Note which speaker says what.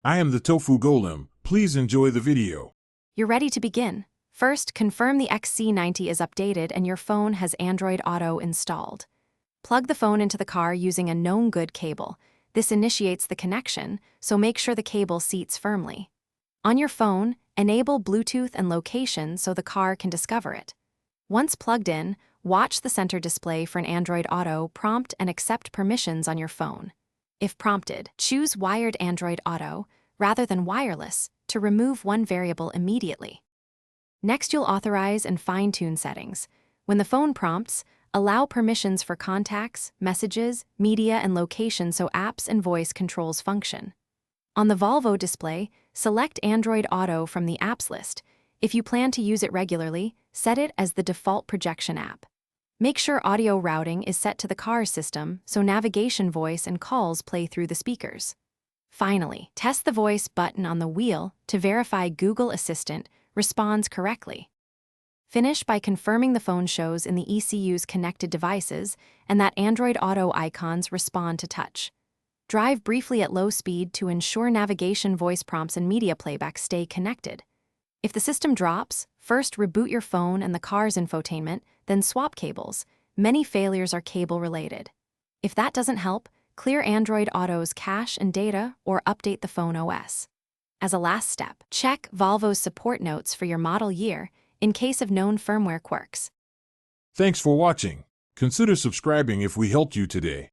Speaker 1: I am the Tofu Golem. Please enjoy the video.
Speaker 2: You're ready to begin. First, confirm the Xc90 is updated and your phone has Android Auto installed. Plug the phone into the car using a known good cable. This initiates the connection, so make sure the cable seats firmly. On your phone, enable Bluetooth and location so the car can discover it. Once plugged in, watch the center display for an Android Auto prompt and accept permissions on your phone. If prompted, choose wired Android Auto rather than wireless to remove one variable immediately. Next, you'll authorize and fine-tune settings. When the phone prompts, allow permissions for contacts, messages, media, and location so apps and voice controls function. On the Volvo display, select Android Auto from the apps list. If you plan to use it regularly, set it as the default projection app. Make sure audio routing is set to the car system so navigation voice and calls play through the speakers. Finally, test the voice button on the wheel to verify Google Assistant responds correctly. Finish by confirming the phone shows in the ECU's connected devices and that Android Auto icons respond to touch. Drive briefly at low speed to ensure navigation voice prompts and media playback stay connected. If the system drops, first reboot your phone and the car's infotainment, then swap cables. Many failures are cable-related. If that doesn't help, clear Android Auto's cache and data or update the phone OS. As a last step, check Volvo's support notes for your model year in case of known firmware quirks.
Speaker 1: Thanks for watching. Consider subscribing if we helped you today.